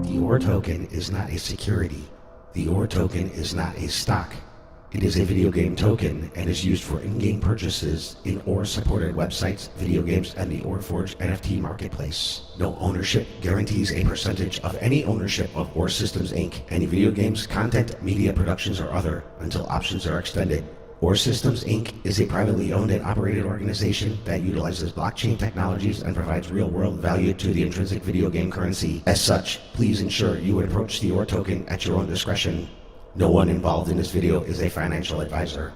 The OR token is not a security. The OR token is not a stock. It is a video game token and is used for in-game purchases in OR-supported websites, video games, and the OR-Forge NFT marketplace. No ownership guarantees a percentage of any ownership of OR Systems Inc., any video games, content, media productions, or other, until options are extended. OR Systems Inc. is a privately owned and operated organization that utilizes blockchain technologies and provides real-world value to the intrinsic video game currency. As such, please ensure you approach the OR token at your own discretion. No one involved in this video is a financial advisor.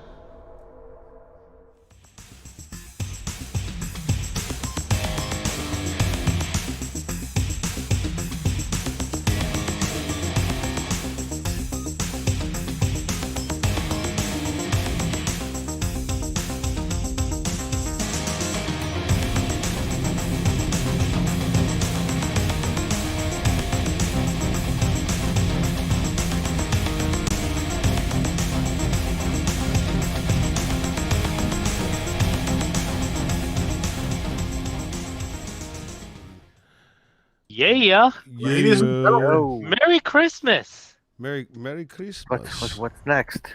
Yeah. Ladies and gentlemen, Merry Christmas. Merry Christmas. What's next?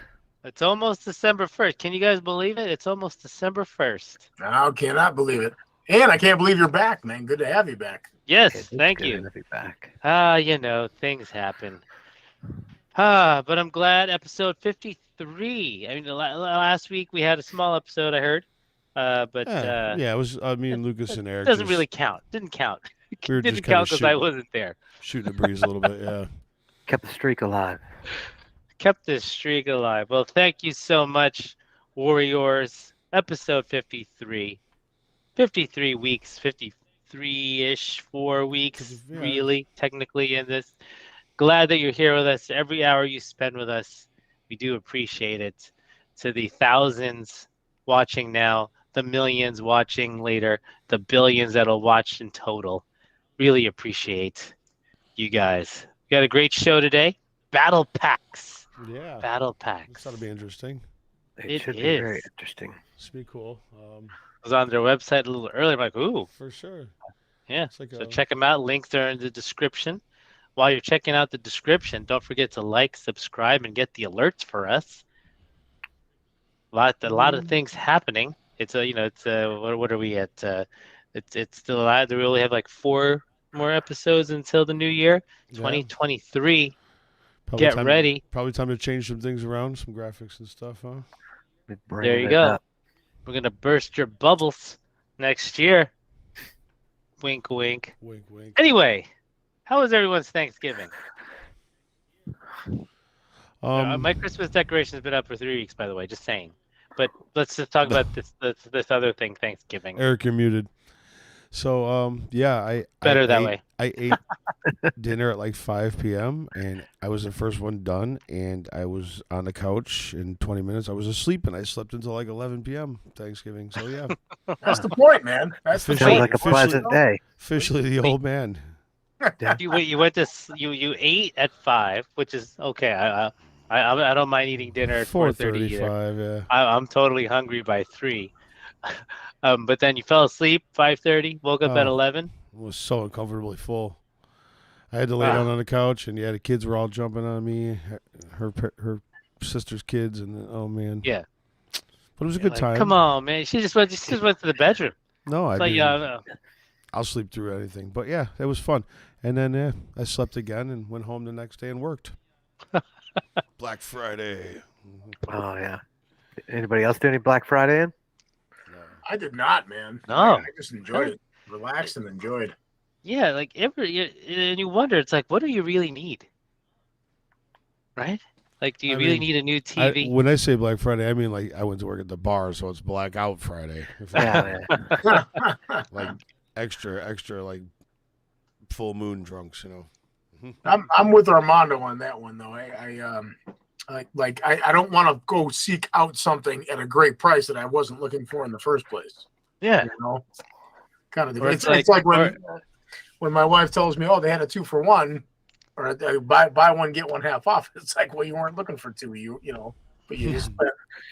It's almost December 1st. Can you guys believe it? It's almost December 1st. I cannot believe it. And I can't believe you're back, man. Good to have you back. Yes, It's thank good you. to be back. You know, things happen. But I'm glad episode 53. I mean, last week we had a small episode, I heard. Yeah, it was me and Lucas and Eric. Doesn't really count. Didn't count. We were Didn't just kinda count because I wasn't there. shooting the breeze a little bit, yeah. Kept the streak alive. Kept this streak alive. Well, thank you so much, Warriors. Episode 53. 53 weeks, 53-ish, 4 weeks, Yeah. really, technically, in this. Glad that you're here with us. Every hour you spend with us, we do appreciate it. To the thousands watching now, the millions watching later, the billions that'll watch in total. Really appreciate you guys. We got a great show today. Battle packs. Yeah. Battle This packs. ought to be interesting. It should be is. very interesting. This should be cool. I was on their website a little earlier. I'm like, ooh, For sure. yeah. It's like So a- check them out. Links are in the description. While you're checking out the description, don't forget to like, subscribe, and get the alerts for us. A lot of things happening. It's what are we at? It's still alive. We only have like 4 more episodes until the new year, Yeah. 2023. Probably Get time- ready. Probably time to change some things around, some graphics and stuff, huh? We're There bringing you it go. up. We're gonna burst your bubbles next year. Wink, wink. Wink, wink. Anyway, how was everyone's Thanksgiving? My Christmas decoration has been up for 3 weeks, by the way. Just saying. But let's just talk about this other thing, Thanksgiving. Eric, you're muted. So, yeah, Better that way. I ate dinner at like 5 p.m. and I was the first one done, and I was on the couch in 20 minutes. I was asleep, and I slept until like 11 p.m. Thanksgiving. So, yeah, That's the point, man. That's the Officially- Sounds like a pleasant day. officially the old man. You went to you ate at 5, which is okay. I don't mind eating dinner at 4:30 either. 4:35, yeah. I'm totally hungry by 3. But then you fell asleep 5:30, woke up at 11. Was so uncomfortably full. I had to lay down on the couch, and yeah, the kids were all jumping on me. Her sister's kids, and oh man, Yeah. But it was a good Like, time. come on, man. She just went to the bedroom. No, I It's like, didn't. I'll sleep through anything. But yeah, it was fun. And then I slept again and went home the next day and worked. Black Friday. Oh yeah. Anybody else do any Black Friday in? No. I did not, man. No. I just enjoyed it. Relaxed and enjoyed. Yeah, like and you wonder, it's like, what do you really need? Right? Like, do you really need a new TV? When I say Black Friday, I mean like I went to work at the bar, so it's Blackout Friday. Yeah, Like extra like full moon drunks, you know. I'm with Armando on that one though. I don't want to go seek out something at a great price that I wasn't looking for in the first place. Yeah. You know, kind of. Or It's like when my wife tells me, "Oh, they had a 2-for-1," or buy one get one half off. It's like, well, you weren't looking for two, you know, but you just,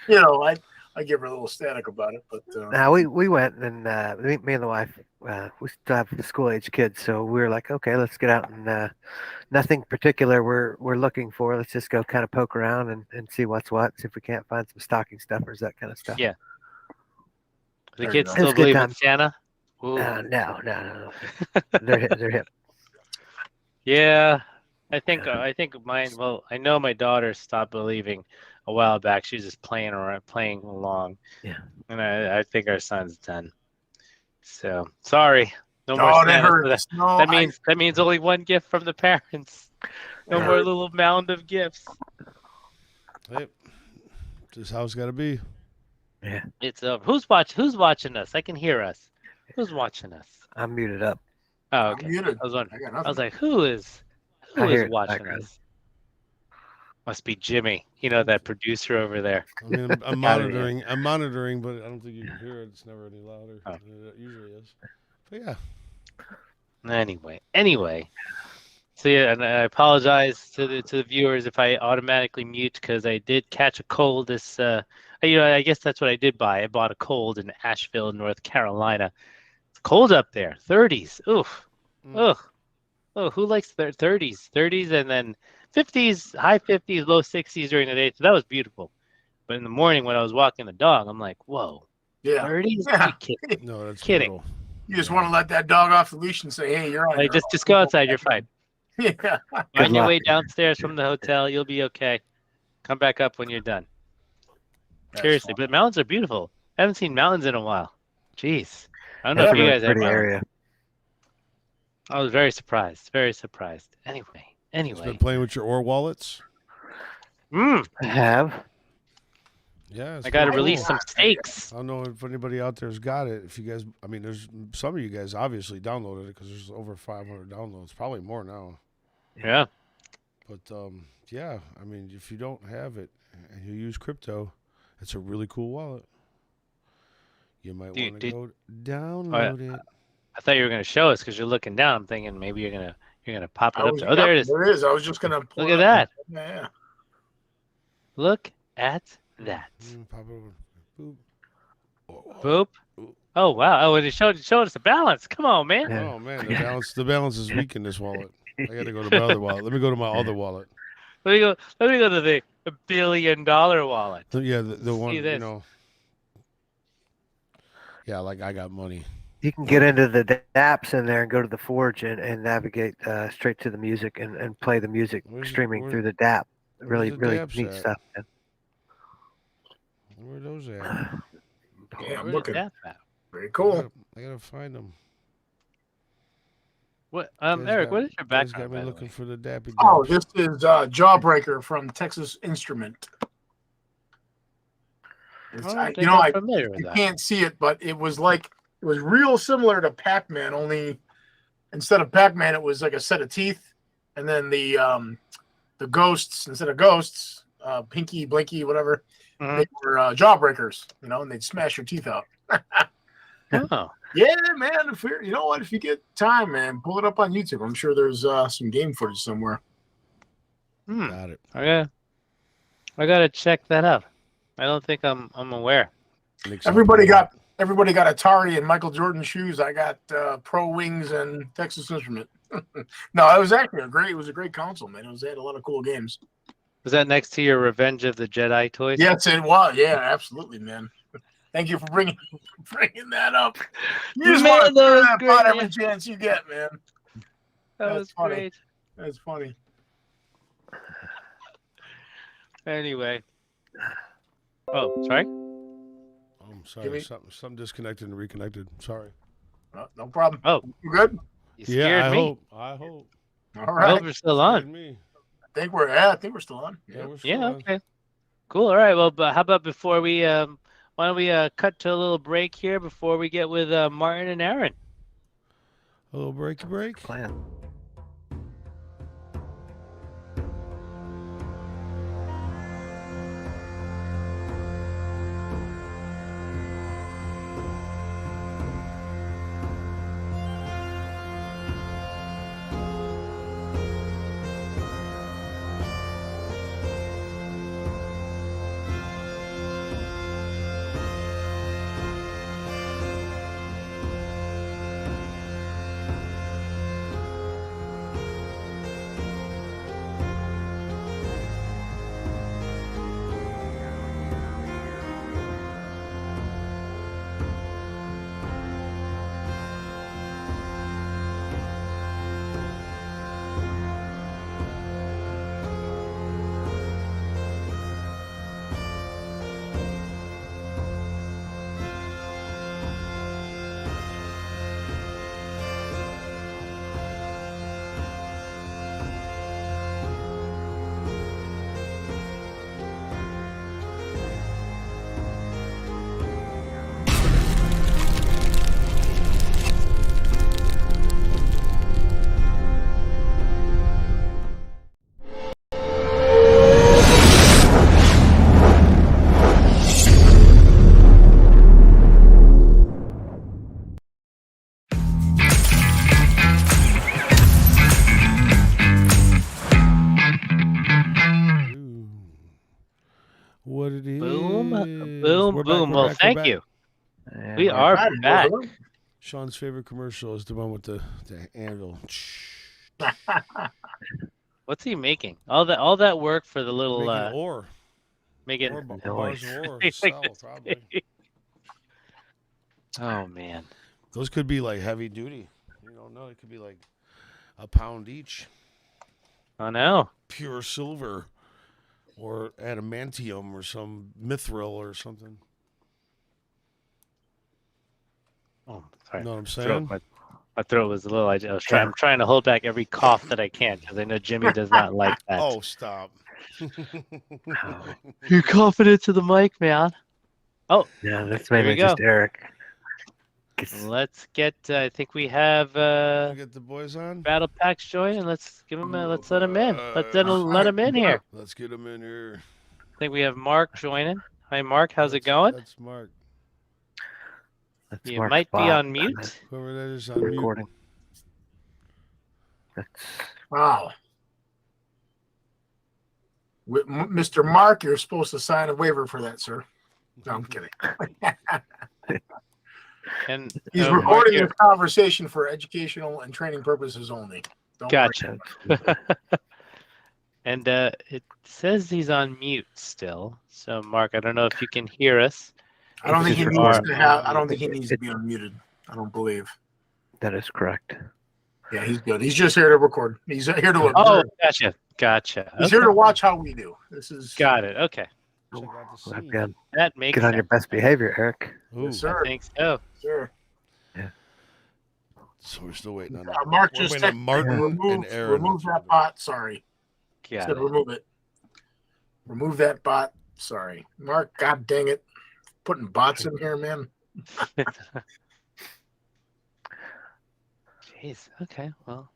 you know, I give her a little static about it, but now we went and me and the wife, we still have the school age kids, so we were like, okay, let's get out and nothing particular we're looking for. Let's just go kind of poke around and see what's what. See if we can't find some stocking stuffers, that kind of stuff. Yeah. The There kids you go. still It's a good believe in time. Santa? Ooh. No. They're hip. Yeah, I think mine. Well, I know my daughter stopped believing a while back. She was just playing along. Yeah. And I think our son's done. So sorry, no oh, more that Santa. hurts. No, That means only one gift from the parents. No more little mound of gifts. Hey, just how it's got to be. Yeah. It's Who's watching us? I can hear us. Who's watching us? I'm muted up. Oh, I'm okay. muted. I was wondering. I got I was nothing. like, who is I hear it in the watching background. us? Must be Jimmy. You know, that producer over there. I mean, I'm monitoring. I'm monitoring, but I don't think you can hear it. It's never any louder Oh. than it usually is. But yeah. Anyway. So yeah, and I apologize to the viewers if I automatically mute because I did catch a cold this I guess that's what I did buy. I bought a cold in Asheville, North Carolina. It's cold up there. 30s. Oof. Ugh. Oh, who likes their 30s? 30s and then 50s, high 50s, low 60s during the day. So that was beautiful. But in the morning when I was walking the dog, I'm like, whoa. Yeah. 30s? Yeah. You kidding? No, that's Kidding. brutal. You just want to let that dog off the leash and say, "Hey, you're on." Like, your just go outside. You're fine. own." Yeah. On your luck. way downstairs from the hotel, you'll be okay. Come back up when you're done. That's Seriously, fine. but mountains are beautiful. I haven't seen mountains in a while. Jeez. I don't know That's if a you really guys have pretty mountains. area. I was very surprised. Very surprised. Anyway. Just been playing with your Or wallets. I I have. Yeah, it's got to pretty release cool. some stakes. I don't know if anybody out there's got it. If you guys, I mean, there's some of you guys obviously downloaded it because there's over 500 downloads, probably more now. Yeah. But yeah, I mean, if you don't have it and you use crypto, it's a really cool wallet. You might want to go download it. I thought you were going to show us because you're looking down. I'm thinking maybe you're gonna pop it I up was- there. Oh, there it is. There it is. I was just gonna pull Look it at up. that. Yeah. Look at that. Pop it over. Boop. Oh, Boop. Oh wow. Oh, and it showed us the balance. Come on, man. Yeah. oh man, the balance is weak in this wallet. I got to go to my other wallet. Let me go to my other wallet. Let me go to the $1 billion wallet. Yeah, the one, you this. know. Yeah, like I got money. You can get into the apps in there and go to the Forge and navigate straight to the music and play the music streaming through the DApp. Really, the really dApps neat at? stuff. Man. Where are those at? Yeah, I'm Where's looking. that at? Very cool. I gotta find them. What? Guys Eric, got- what is your guys background? got me By the looking way? for the dappy. Oh, daps. this is Jawbreaker from Texas Instrument. It's, I don't I, think you know, I'm I familiar with you that. can't see it, but it was real similar to Pac-Man. Only instead of Pac-Man, it was like a set of teeth, and then the ghosts instead of ghosts, Pinky, Blinky, whatever, Mhm. they were Jawbreakers. You know, and they'd smash your teeth out. Oh, Yeah, man. You know what? If you get time, man, pull it up on YouTube. I'm sure there's some game footage somewhere. Got it. I gotta check that out. I don't think I'm aware. Nick's Everybody up. got Atari and Michael Jordan shoes. I got Pro Wings and Texas Instrument. No, it was actually it was a great console, man. They had a lot of cool games. Was that next to your Revenge of the Jedi toys? Yes, it was. Yeah, absolutely, man. Thank you for bringing that up. You just Man, want to that throw was that great, pot every yeah. chance you get, man. That was funny. great. That's funny. Anyway. Oh, sorry. Oh, I'm sorry. Something disconnected and reconnected. Sorry. No problem. Oh. You good? You scared me. I hope. All I right. hope we're still on. Me. I think we're still on. Yeah, we're still Yeah, on. okay. Cool. All right. Well, but how about before we why don't we cut to a little break here before we get with Martin and Aaron? A little break. Plan. What it is? Boom, We're boom. back, Well, we're thank back. you. And We we're are back. Sean's favorite commercial is the one with the anvil. What's he making? All that work for the little Making ore. making. Ore, bars of ore to Like sell, this probably. Oh man. Those could be like heavy duty. You don't know. It could be like a pound each. I know. Pure silver or adamantium or some mithril or something. Oh, sorry. You know what I'm saying? My throat was a little. I'm trying to hold back every cough that I can because I know Jimmy does not like that. Oh, stop. You're coughing into the mic, man. Oh, Yeah, that's Here we mainly just go. Eric. let's get. I think we have Get the boys on. Battle Packs joining. Let's give him. Let's let him in. Let him in here. Let's get him in here. I think we have Mark joining. Hi, Mark. How's it going? That's Mark. That's You Mark's might be bot. on mute. Whoever that is on Recording. mute. Wow. Mr. Mark, you're supposed to sign a waiver for that, sir. No, I'm kidding. And He's Mark, recording you're- this conversation for educational and training purposes only. Don't worry. Gotcha. And it says he's on mute still. So, Mark, I don't know if you can hear us. I don't think he You needs are. to have. I don't think he needs to be unmuted. I don't believe. That is correct. Yeah, he's good. He's just here to record. He's here to Oh, observe. gotcha. He's Okay. here to watch how we do. This is Got it. Okay. Check out the Well, scene. good. That makes Get on sense. your best behavior, Eric. Ooh, Yes, sir. I think so. Sure. so we're still waiting on Mark we're just waiting on Martin and Aaron. remove that bot. Sorry. Got Said it. remove it. Remove that bot. Sorry, Mark. God dang it! Putting bots in here, man. Jeez. Okay. Well,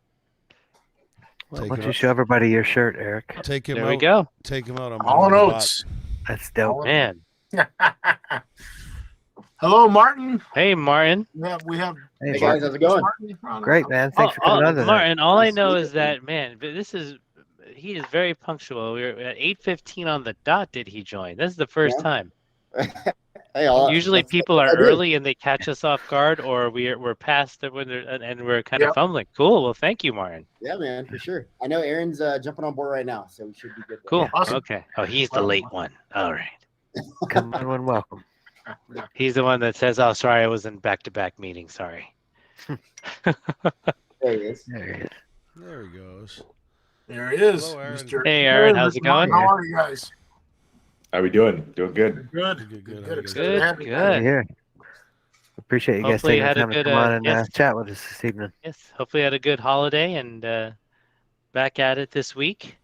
Why Take don't it you out. show everybody your shirt, Eric? Take him there out. we go. Take him out on All Martin the notes. That's dope. Man. Hello, Martin. Hey, Martin. We have Hey, Hey Mark. guys, how's it going? Great, man. Thanks for coming on tonight. Martin, all I Nice to know meet is you. that, man, he is very punctual. We were at 8:15 on the dot. Did he join? This is the first Yeah. time. Hey, all. Usually that's people what are I do. early and they catch us off guard, or we're past it when they're and we're kind of Yep. fumbling. Cool. Well, thank you, Martin. Yeah, man, for sure. I know Aaron's jumping on board right now, so we should be good. there. Cool. Awesome. Okay. Oh, he's the late one. All right. Come on, and welcome. He's the one that says, "Oh, sorry, I was in back-to-back meetings. Sorry." There he is. There he is. There he goes. There it is. Hello, Aaron. Mr. Hey, Aaron, how's it going? How are you guys? How we doing? Doing good. Good. Good, Good. good. Excited to have you Good. guys. Here. Appreciate you guys Hopefully taking you the had a time to good, come on and yes. chat with us this evening. Yes, hopefully you had a good holiday and back at it this week.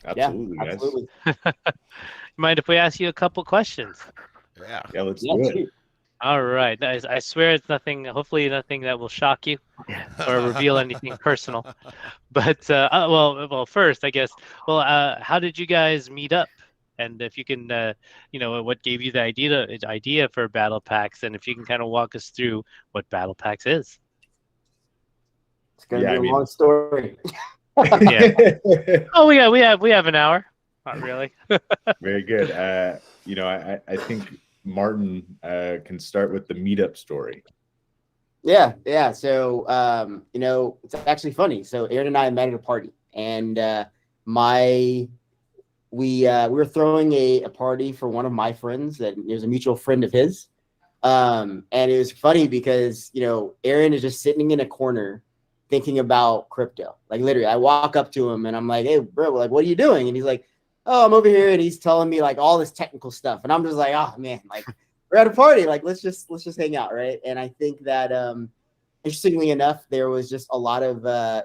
Absolutely, Yeah, guys. absolutely. Mind if we ask you a couple questions? Yeah. Yeah, let's Yeah, do it. shoot. All right. I swear it's nothing, hopefully nothing that will shock you or reveal anything personal. But well, first, I guess. Well, how did you guys meet up? And if you can, what gave you the idea for Battle Packs, and if you can kind of walk us through what Battle Packs is. It's gonna Yeah, be I a mean- long story. Oh, we have an hour. Not really. Very good. I think Martin can start with the meetup story. Yeah. So, it's actually funny. So Aaron and I met at a party, and we were throwing a party for one of my friends that it was a mutual friend of his. And it was funny because, Aaron is just sitting in a corner thinking about crypto. Like literally, I walk up to him and I'm like, "Hey, bro, like, what are you doing?" And he's like, "Oh, I'm over here," and he's telling me like all this technical stuff, and I'm just like, "Oh man, like we're at a party, like let's just hang out, right?" And I think that interestingly enough, there was just a lot of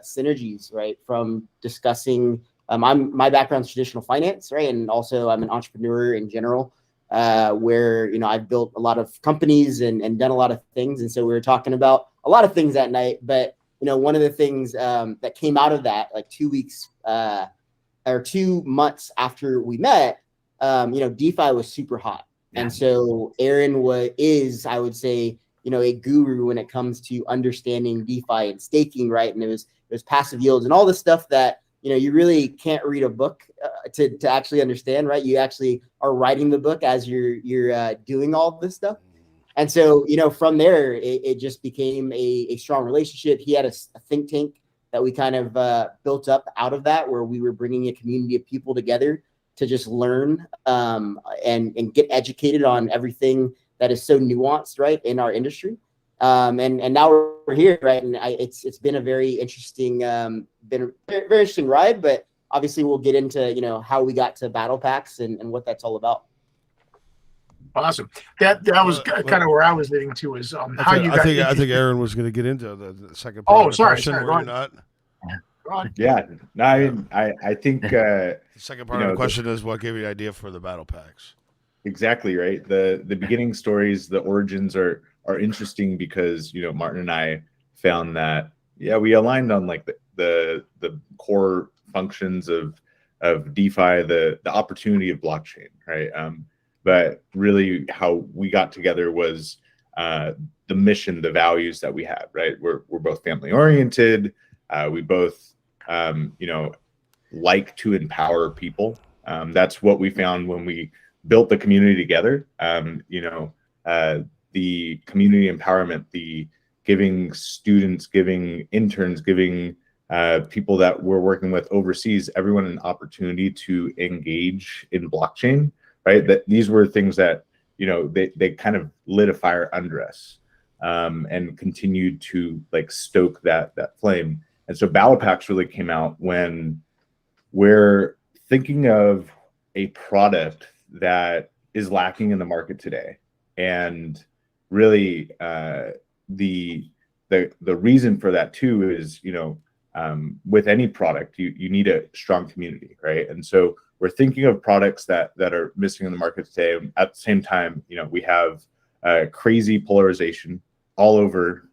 synergies, right, from discussing. My background's traditional finance, right, and also I'm an entrepreneur in general, where I've built a lot of companies and done a lot of things, and so we were talking about a lot of things that night, but. One of the things that came out of that, like 2 weeks or 2 months after we met, DeFi was super hot. Yeah. And so Aaron is, I would say, a guru when it comes to understanding DeFi and staking, right? And it was passive yields and all the stuff that, you really can't read a book to actually understand, right? You actually are writing the book as you're doing all this stuff. And so, from there, it just became a strong relationship. He had a think tank that we kind of built up out of that, where we were bringing a community of people together to just learn and get educated on everything that is so nuanced, right, in our industry. And now we're here, right? And it's been a very interesting, very interesting ride. But obviously, we'll get into kind of Battle Packs and what that's all about. Awesome. That was kind of where I was leading to is how you got. I think Aaron was going to get into the second part of the question. Sorry, were you not? Yeah. No, I think the second part of the question is what gave you the idea for the Battle Packs. Exactly right. The beginning stories, the origins are interesting because Martin and I found that we aligned on like the core functions of DeFi, the opportunity of blockchain, right? But really how we got together was the mission, the values that we had, right? We're both family oriented. We both, like to empower people. That's what we found when we built the community together. The community empowerment, the giving students, giving interns, giving people that we're working with overseas, everyone an opportunity to engage in blockchain. Right, that these were things that they kind of lit a fire under us, and continued to like stoke that flame. And so Battle Packs really came out when we're thinking of a product that is lacking in the market today, and really the reason for that too is with any product you need a strong community, right? And so we're thinking of products that are missing in the market today. At the same time, we have crazy polarization all over,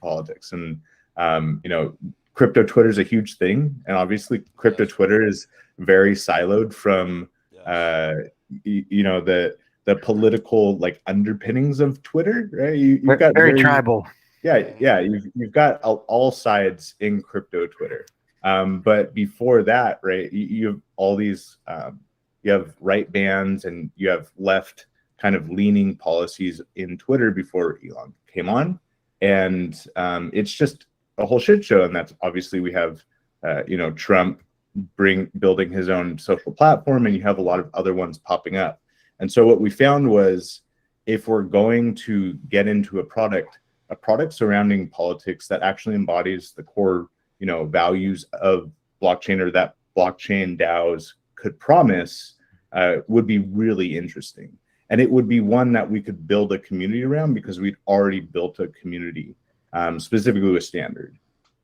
politics, and crypto Twitter is a huge thing, and obviously crypto Twitter is very siloed from the political like underpinnings of Twitter, right? You've got very tribal. Yeah, you've got all sides in crypto Twitter. But before that, right, you have all these, you have right bands and you have left kind of leaning policies in Twitter before Elon came on. And it's just a whole shit show. And that's obviously we have, Trump building his own social platform, and you have a lot of other ones popping up. And so what we found was if we're going to get into a product surrounding politics that actually embodies the core values of blockchain or that blockchain DAOs could promise would be really interesting. And it would be one that we could build a community around because we'd already built a community specifically with Standard.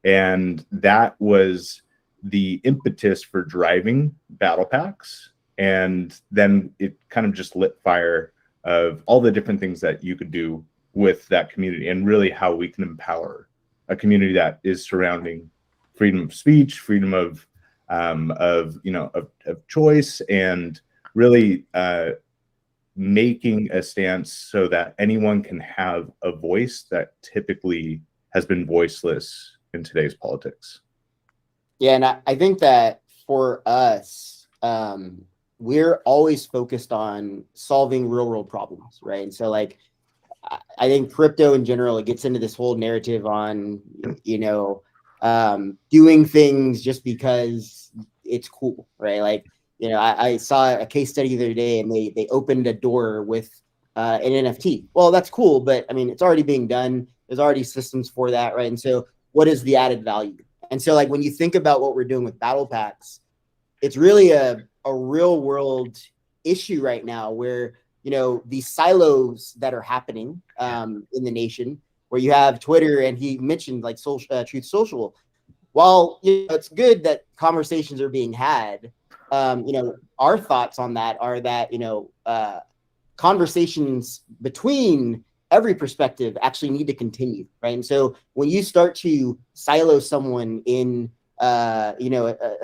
And that was the impetus for driving battle packs. And then it kind of just lit fire of all the different things that you could do with that community and really how we can empower a community that is surrounding freedom of speech, freedom of choice, and really making a stance so that anyone can have a voice that typically has been voiceless in today's politics. Yeah, and I think that for us, we're always focused on solving real world problems, right? And so like, I think crypto in general, it gets into this whole narrative on, doing things just because it's cool, right? Like, I saw a case study the other day and they opened a door with an NFT. Well, that's cool, but I mean, it's already being done. There's already systems for that, right? And so what is the added value? And so like when you think about what we're doing with battle packs, it's really a real world issue right now where, these silos that are happening in the nation, where you have Twitter, and he mentioned like Truth Social. While it's good that conversations are being had, our thoughts on that are that conversations between every perspective actually need to continue, right? And so when you start to silo someone in a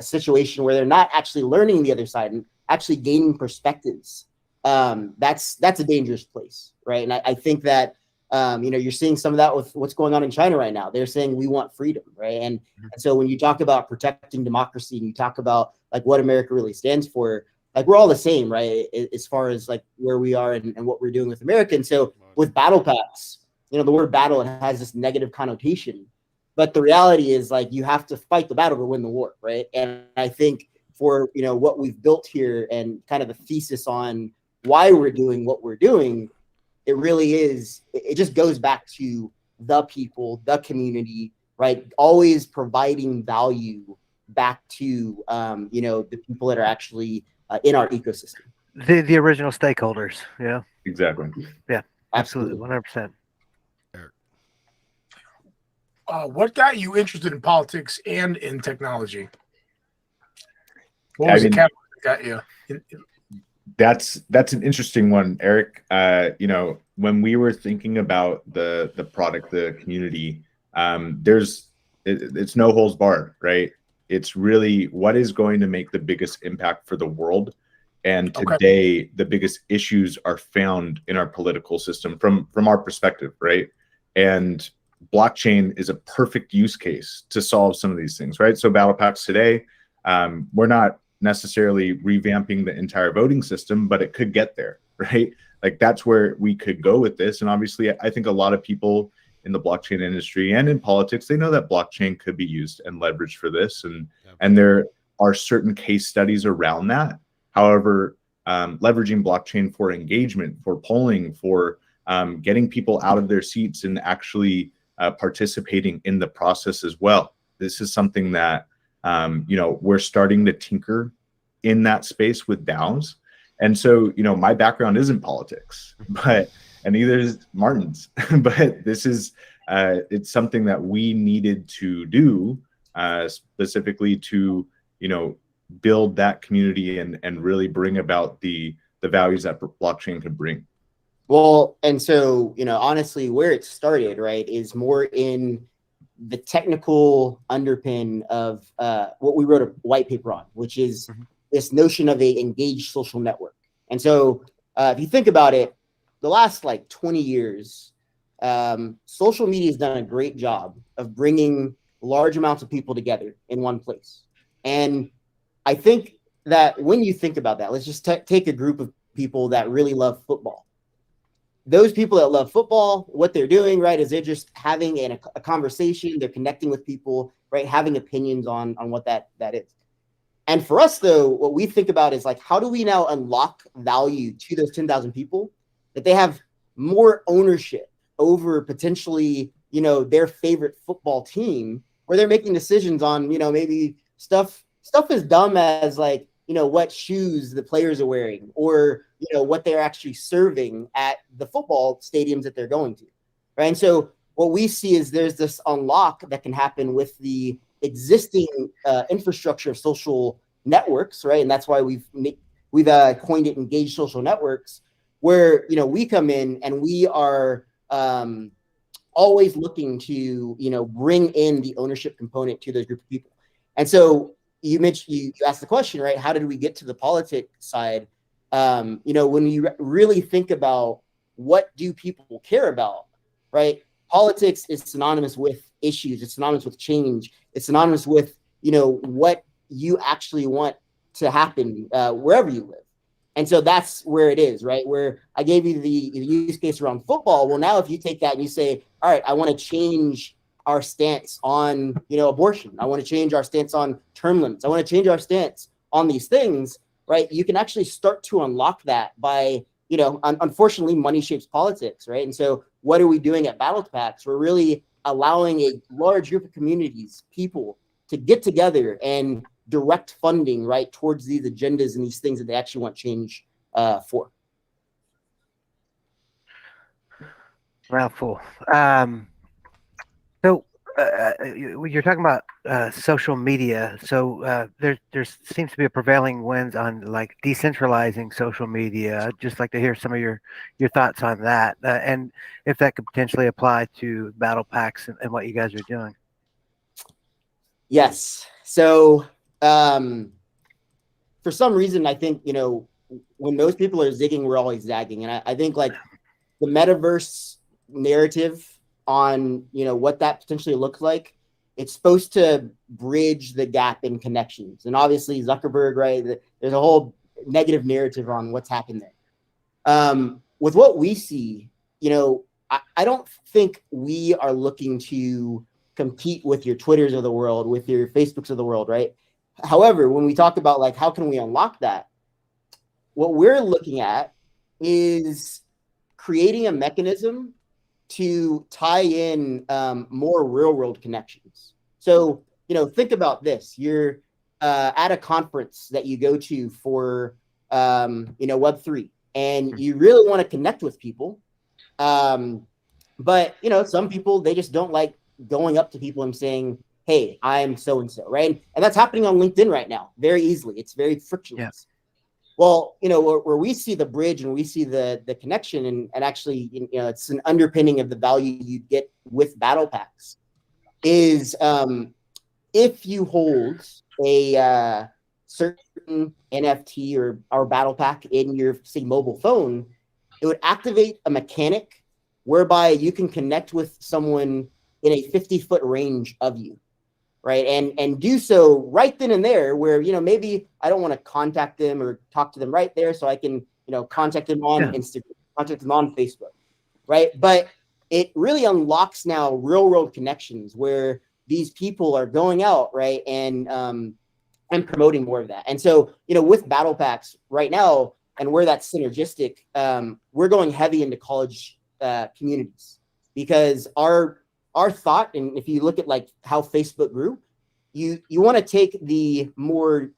situation where they're not actually learning the other side and actually gaining perspectives, that's a dangerous place, right? And I think that you're seeing some of that with what's going on in China right now. They're saying we want freedom, right? And so when you talk about protecting democracy and you talk about like what America really stands for, like we're all the same, right? As far as like where we are and what we're doing with America. And so with battle packs, the word battle, it has this negative connotation, but the reality is like you have to fight the battle to win the war, right? And I think for what we've built here and kind of the thesis on why we're doing what we're doing, it really is, it just goes back to the people, the community, right? Always providing value back to, the people that are actually in our ecosystem. The original stakeholders. Yeah. Exactly. Yeah, absolutely. 100%. What got you interested in politics and in technology? What was the catalyst that got you? That's an interesting one, Eric. When we were thinking about the product, the community, it's no holds barred, right? It's really what is going to make the biggest impact for the world. And today, the biggest issues are found in our political system from our perspective, right? And blockchain is a perfect use case to solve some of these things, right? So battle packs today, we're not necessarily revamping the entire voting system, but it could get there, right? Like that's where we could go with this. And obviously, I think a lot of people in the blockchain industry and in politics, they know that blockchain could be used and leveraged for this. And there are certain case studies around that. However, leveraging blockchain for engagement, for polling, for getting people out of their seats and actually participating in the process as well. This is something that we're starting to tinker in that space with DAOs. And so, my background isn't politics, and neither is Martin's, but this is, it's something that we needed to do specifically to, build that community and really bring about the values that blockchain could bring. Well, and so, honestly, where it started, right, is more in the technical underpin of what we wrote a white paper on, which is this notion of a engaged social network. And so if you think about it, the last like 20 years, social media has done a great job of bringing large amounts of people together in one place. And I think that when you think about that, let's just take a group of people that really love football. Those people that love football, what they're doing, right, is they're just having a conversation. They're connecting with people, right, having opinions on what that is. And for us, though, what we think about is like, how do we now unlock value to those 10,000 people that they have more ownership over potentially, their favorite football team, where they're making decisions on, you know, maybe stuff as dumb as like, you know, what shoes the players are wearing, or, you know, what they're actually serving at the football stadiums that they're going to, right? And so what we see is there's this unlock that can happen with the existing infrastructure of social networks, right? And that's why we've coined it engaged social networks, where, you know, we come in and we are always looking to, you know, bring in the ownership component to those group of people. And so you mentioned, you asked the question, right? How did we get to the politics side? You know, when you really think about what do people care about, right? Politics is synonymous with issues. It's synonymous with change. It's synonymous with, you know, what you actually want to happen wherever you live. And so that's where it is, right? Where I gave you the use case around football. Well, now if you take that and you say, all right, I want to change our stance on, you know, abortion. I want to change our stance on term limits. I want to change our stance on these things, right? You can actually start to unlock that by, you know, unfortunately, money shapes politics, right? And so what are we doing at Battle PACS? We're really allowing a large group of communities, people, to get together and direct funding, right, towards these agendas and these things that they actually want change for. Mouthful. So you're talking about social media. So there seems to be a prevailing winds on like decentralizing social media. I'd just like to hear some of your thoughts on that, and if that could potentially apply to Battle PACS and what you guys are doing. Yes. So for some reason, I think, you know, when those people are zigging, we're always zagging. And I think like the metaverse narrative on, you know, what that potentially looks like, it's supposed to bridge the gap in connections. And obviously Zuckerberg, right, there's a whole negative narrative on what's happened there. With what we see, you know, I don't think we are looking to compete with your Twitters of the world, with your Facebooks of the world, right? However, when we talk about like, how can we unlock that? What we're looking at is creating a mechanism to tie in more real world connections. So, you know, think about this. You're at a conference that you go to for, you know, Web3, and you really want to connect with people. But, you know, some people, they just don't like going up to people and saying, hey, I'm so-and-so, right? And that's happening on LinkedIn right now, very easily. It's very frictionless. Yeah. Well, you know, where we see the bridge and we see the connection, and actually, you know, it's an underpinning of the value you get with Battle PACS, is if you hold a certain NFT or Battle Pack in your, say, mobile phone, it would activate a mechanic whereby you can connect with someone in a 50-foot range of you, right? And do so right then and there, where, you know, maybe I don't want to contact them or talk to them right there, so I can, you know, contact them on Instagram, contact them on Facebook, right? But it really unlocks now real world connections where these people are going out, right, and promoting more of that. And so, you know, with Battle PACS right now, and where that's synergistic, we're going heavy into college communities, because our thought, and if you look at like how Facebook grew, you want to take the more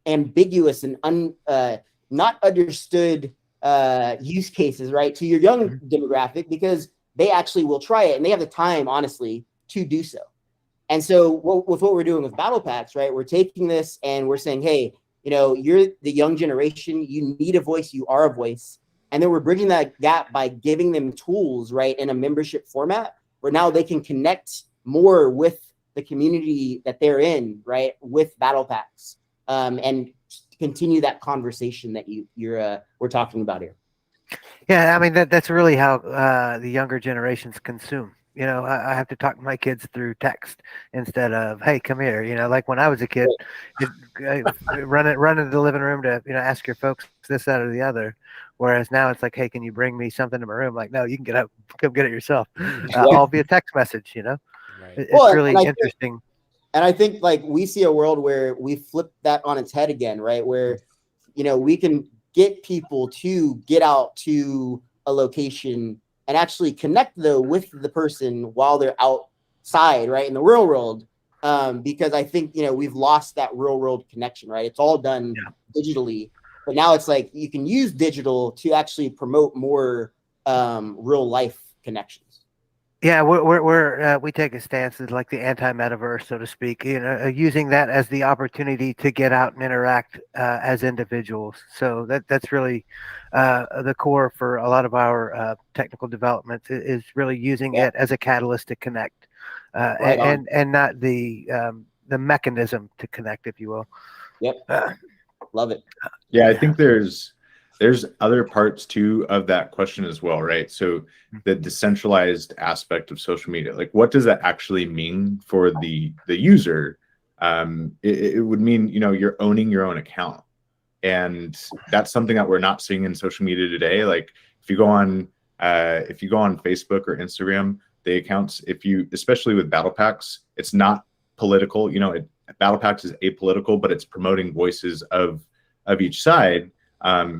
ambiguous and not understood use cases, right, to your young demographic, because they actually will try it and they have the time, honestly, to do so. And so with what we're doing with Battle PACS, right, we're taking this and we're saying, hey, you know, you're the young generation, you need a voice, you are a voice. And then we're bridging that gap by giving them tools, right, in a membership format, where now they can connect more with the community that they're in, right, with Battle PACS, and continue that conversation that we're talking about here. Yeah, I mean, that's really how the younger generations consume. You know, I have to talk to my kids through text instead of, hey, come here. You know, like when I was a kid, run into the living room to, you know, ask your folks this, that, or the other. Whereas now it's like, hey, can you bring me something to my room? Like, no, you can get up, come get it yourself. All via text message, you know. Right. It's really interesting. And I think like we see a world where we flip that on its head again, right? Where, you know, we can get people to get out to a location and actually connect though with the person while they're out side, right, in the real world, because I think, you know, we've lost that real world connection, right? It's all done digitally, but now it's like you can use digital to actually promote more real life connections. Yeah, we take a stance as like the anti-metaverse, so to speak. You know, using that as the opportunity to get out and interact as individuals. So that's really the core for a lot of our technical developments is really using it as a catalyst to connect, and not the mechanism to connect, if you will. Yep, love it. Yeah, I think there's other parts too of that question as well, right? So the decentralized aspect of social media, like what does that actually mean for the user? It would mean, you know, you're owning your own account, and that's something that we're not seeing in social media today. Like if you go on Facebook or Instagram, the accounts, especially with battle packs, it's not political. You know, battle packs is apolitical, but it's promoting voices of each side.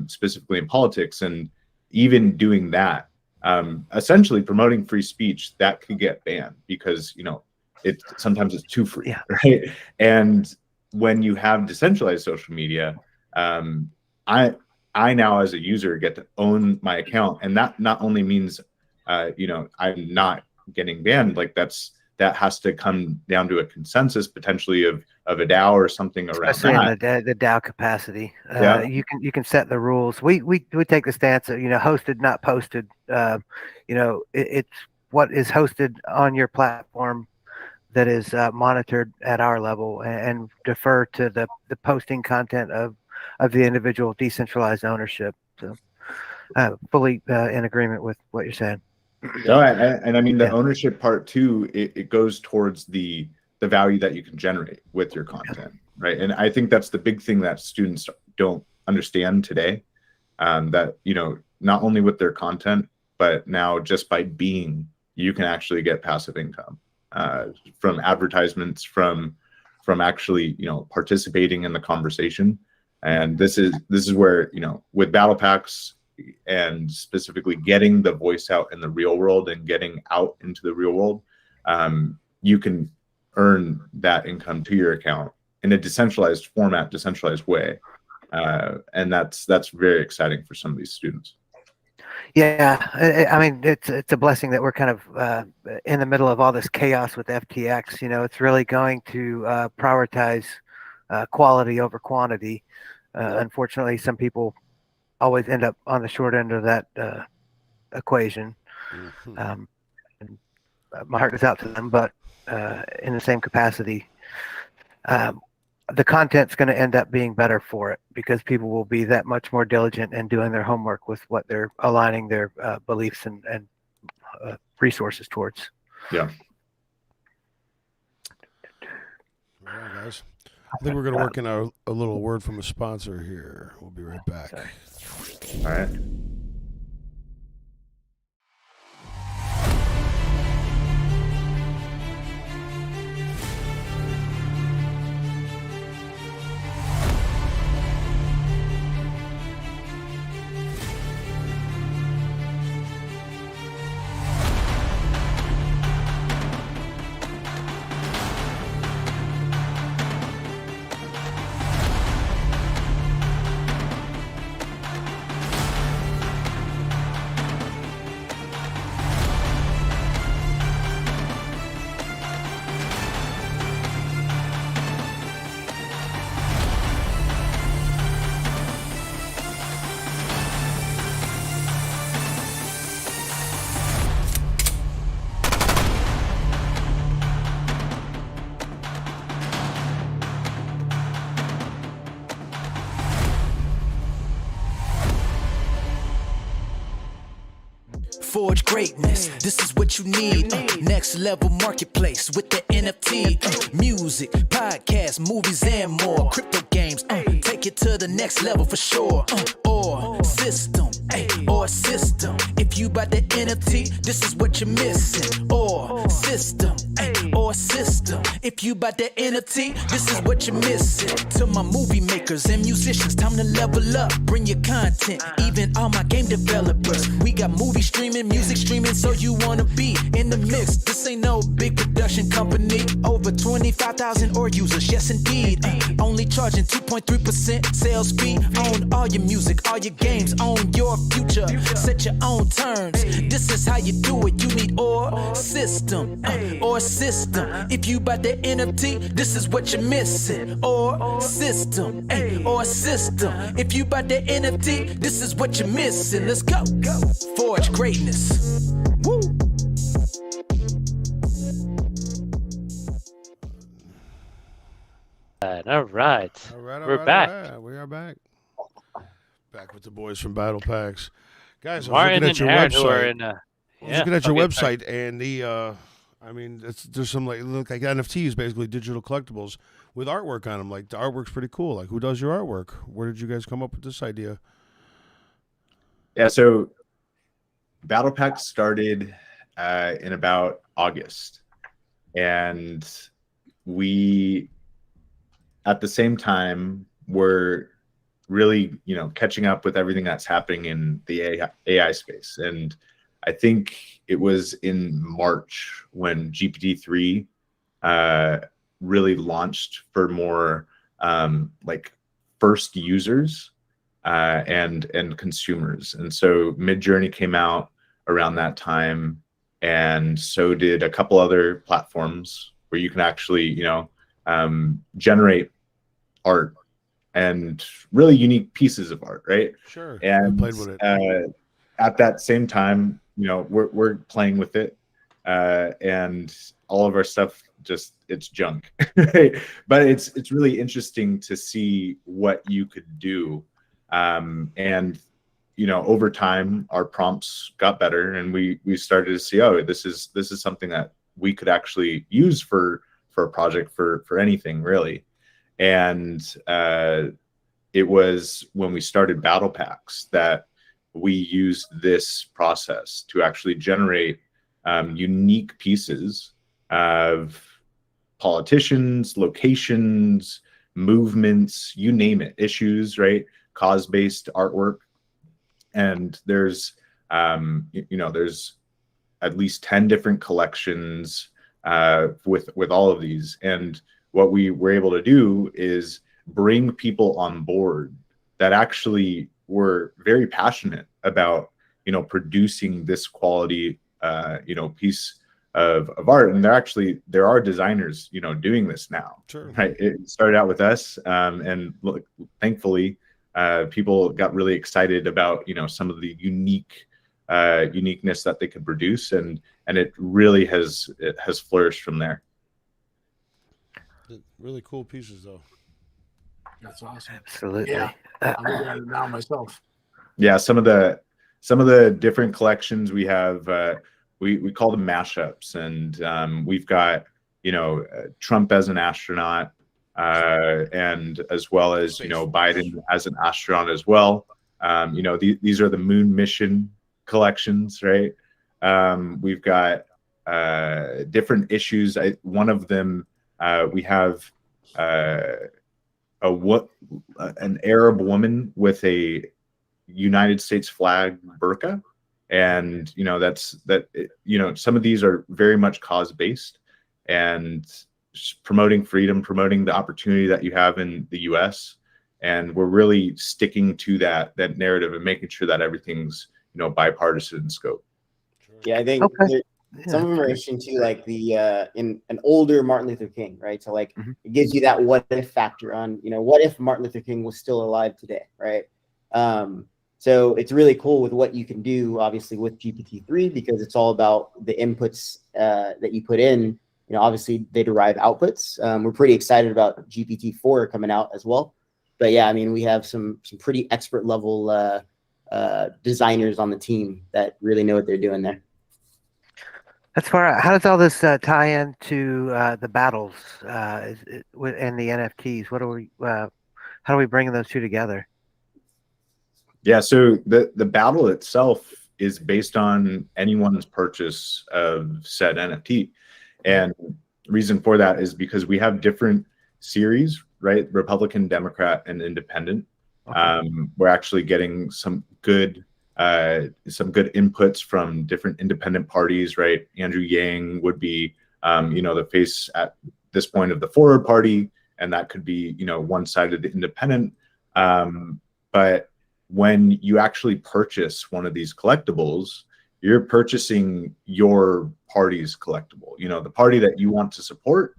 Specifically in politics, and even doing that, essentially promoting free speech, that could get banned because, you know, sometimes it's too free, right? And when you have decentralized social media, I now as a user get to own my account, and that not only means, you know, I'm not getting banned, like that has to come down to a consensus potentially of a DAO or something around Especially that. in the DAO capacity. You can set the rules. We take the stance of, you know, hosted, not posted. You know, it's what is hosted on your platform that is monitored at our level, and defer to the posting content of the individual decentralized ownership. So fully in agreement with what you're saying. No, and I mean the ownership part too. It goes towards the value that you can generate with your content, right? And I think that's the big thing that students don't understand today. That, you know, not only with their content, but now just by being, you can actually get passive income from advertisements, from actually, you know, participating in the conversation. And this is where, you know, with battle packs, and specifically getting the voice out in the real world and getting out into the real world, you can earn that income to your account in a decentralized format, decentralized way, and that's very exciting for some of these students. Yeah, I mean, it's a blessing that we're kind of in the middle of all this chaos with FTX. You know, it's really going to prioritize quality over quantity. Unfortunately, some people always end up on the short end of that equation. And my heart goes out to them, but in the same capacity, the content's going to end up being better for it because people will be that much more diligent in doing their homework with what they're aligning their beliefs and resources towards. Yeah. All right, guys. I think we're going to work in a little word from a sponsor here. We'll be right back. All right. Forge greatness, this is what you need. Next level marketplace with the NFT. Music, podcasts, movies, and more. Crypto games, take it to the next level for sure. Or system, or If you buy the NFT, this is what you're missing. Or system, or or system. If you buy that NFT, this is what you're missing. To my movie makers and musicians, time to level up. Bring your content, even all my game developers. We got movie streaming, music streaming, so you wanna be in the mix. This ain't no big production company. Over 25,000 or users, yes indeed. Only charging 2.3% sales fee. Own all your music, all your games, own your future. Set your own terms. This is how you do it. You need or system, or system. If you buy the NFT, this is what you're missing. Or system, or system. If you buy the NFT, this is what you're missing. Let's go. Forge greatness. Woo. All right. We're back. We are back. Back with the boys from Battle Packs. Guys, I was Martin looking at your and Aaron, who are website. in, I was looking at your website, and the, I mean, there's some look like NFTs, basically digital collectibles with artwork on them. Like the artwork's pretty cool. Like, who does your artwork? Where did you guys come up with this idea? Yeah, so Battle Packs started in about August, and we, at the same time, were really, catching up with everything that's happening in the AI space. And I think it was in March when GPT-3 really launched for more like first users and consumers. And so Midjourney came out around that time, and so did a couple other platforms where you can actually, generate art and really unique pieces of art, right? Sure. And I played with it. At that same time, we're playing with it, and all of our stuff it's junk, right? But it's really interesting to see what you could do, and over time our prompts got better, and we started to see, oh, this is something that we could actually use for a project, for anything really. And it was when we started Battle Packs that we used this process to actually generate unique pieces of politicians, locations, movements, you name it, issues, right? Cause-based artwork. And there's, there's at least 10 different collections with all of these. And what we were able to do is bring people on board that actually were very passionate about, producing this quality, piece of art. And there are designers, doing this now. Sure. Right? It started out with us, and look, thankfully, people got really excited about, some of the uniqueness that they could produce, and it really has flourished from there. Really cool pieces, though. That's awesome. Absolutely. Yeah, I'm looking at it now myself. Yeah, some of the different collections we have, we call them mashups, and we've got Trump as an astronaut, and as well as Biden as an astronaut as well. These are the moon mission collections, right? We've got different issues. One of them, we have an Arab woman with a United States flag burqa, and some of these are very much cause-based and promoting freedom, promoting the opportunity that you have in the U.S. And we're really sticking to that narrative and making sure that everything's bipartisan in scope. Yeah, I think some of them are interesting too, like the in an older Martin Luther King, right? So like it gives you that what if factor on, what if Martin Luther King was still alive today, right? So it's really cool with what you can do, obviously, with GPT-3, because it's all about the inputs that you put in. Obviously they derive outputs. We're pretty excited about GPT-4 coming out as well. But yeah, I mean, we have some pretty expert level designers on the team that really know what they're doing there. That's far. How does all this tie into the battles and the NFTs? How do we bring those two together? Yeah, so the battle itself is based on anyone's purchase of said NFT, and reason for that is because we have different series, right? Republican, Democrat, and Independent. Okay. We're actually getting some good inputs from different independent parties, right? Andrew Yang would be, the face at this point of the Forward Party, and that could be, one side of the Independent. But when you actually purchase one of these collectibles, you're purchasing your party's collectible, the party that you want to support.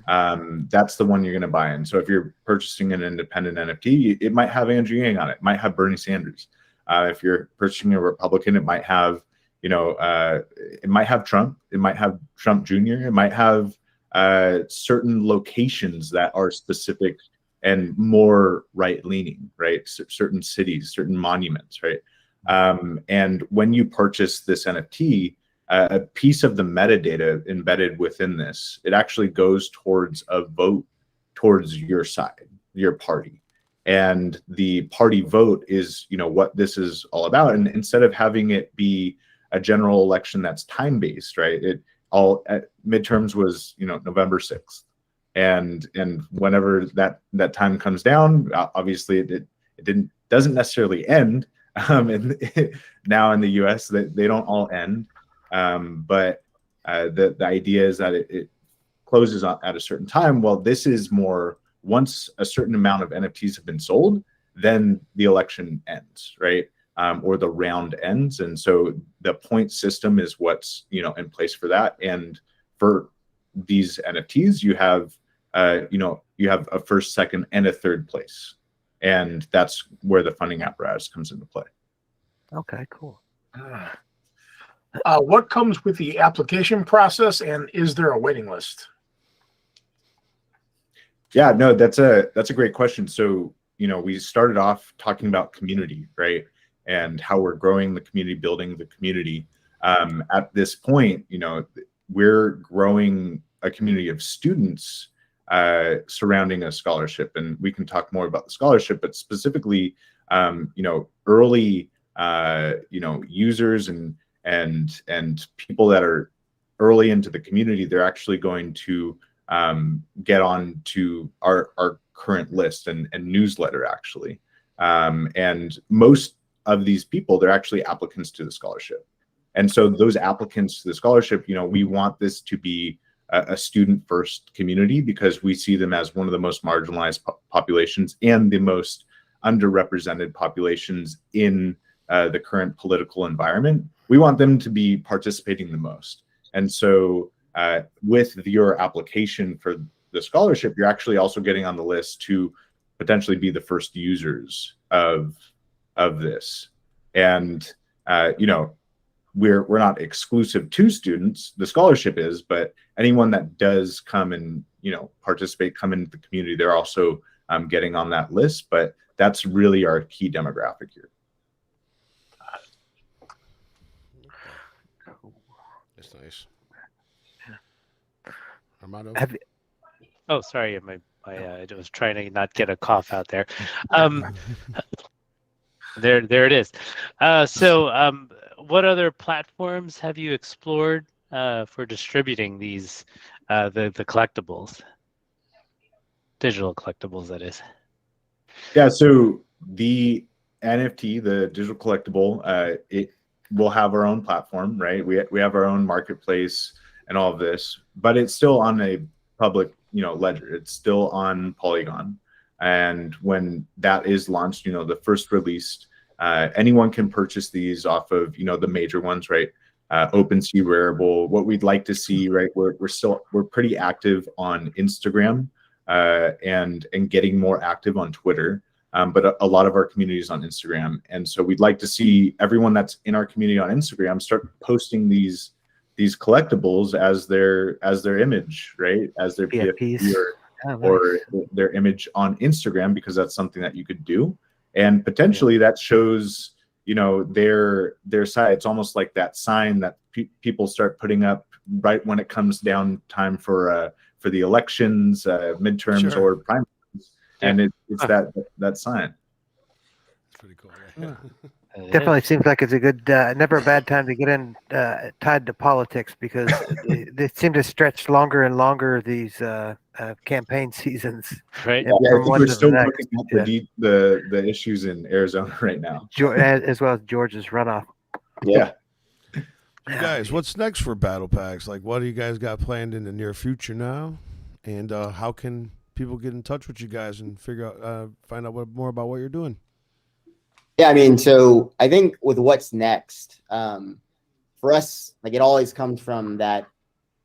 That's the one you're going to buy in. So if you're purchasing an independent NFT, it might have Andrew Yang on it. It might have Bernie Sanders. If you're purchasing a Republican, it might have, it might have Trump. It might have Trump Jr. It might have certain locations that are specific and more right-leaning, right? Certain cities, certain monuments, right? And when you purchase this NFT, a piece of the metadata embedded within this, it actually goes towards a vote towards your side, your party. And the party vote is, what this is all about. And instead of having it be a general election that's time-based, right? Midterms was, November 6th. And whenever that time comes down, obviously it doesn't necessarily end. And now in the US, they don't all end. But the idea is that it closes at a certain time. Well, this is more, once a certain amount of NFTs have been sold, then the election ends, right? Or the round ends. And so the point system is what's, in place for that. And for these NFTs, you have a first, second, and a third place. And that's where the funding apparatus comes into play. Okay, cool. What comes with the application process, and is there a waiting list? Yeah, no, that's a great question. So, we started off talking about community, right? And how we're growing the community, building the community. At this point, we're growing a community of students surrounding a scholarship, and we can talk more about the scholarship, but specifically, early, users and people that are early into the community, they're actually going to get on to our current list and newsletter, actually. And most of these people, they're actually applicants to the scholarship. And so those applicants to the scholarship, we want this to be a student-first community, because we see them as one of the most marginalized populations and the most underrepresented populations in the current political environment. We want them to be participating the most. And so with your application for the scholarship, you're actually also getting on the list to potentially be the first users of this. And we're not exclusive to students. The scholarship is, but anyone that does come and participate, come into the community, they're also getting on that list. But that's really our key demographic here. That's nice. Armando? Oh, sorry, I was trying to not get a cough out there. There it is. So what other platforms have you explored for distributing these the collectibles, digital collectibles, that is? Yeah, so the NFT, the digital collectible, it will have our own platform, right? We have our own marketplace and all of this, but it's still on a public, ledger. It's still on Polygon. And when that is launched, the first released, anyone can purchase these off of, the major ones, right? OpenSea, Rarible. What we'd like to see, right? We're pretty active on Instagram and getting more active on Twitter. But a lot of our community is on Instagram. And so we'd like to see everyone that's in our community on Instagram start posting these collectibles as their image, right? As their PFP or their image on Instagram, because that's something that you could do. And potentially that shows, their side. It's almost like that sign that people start putting up right when it comes down time for the elections, midterms, or primaries. And it's that sign. pretty cool. Yeah. It Definitely is. seems like it's a good, never a bad time to get in tied to politics because they seem to stretch longer and longer these campaign seasons Right. Yeah, I from think one we're to the still next. looking at Yeah. the issues in Arizona right now. As well as Georgia's runoff. Yeah. You guys, what's next for Battle Packs? Like, what do you guys got planned in the near future now? And how can people get in touch with you guys and find out more about what you're doing? Yeah, I mean, so I think with what's next, for us, like it always comes from that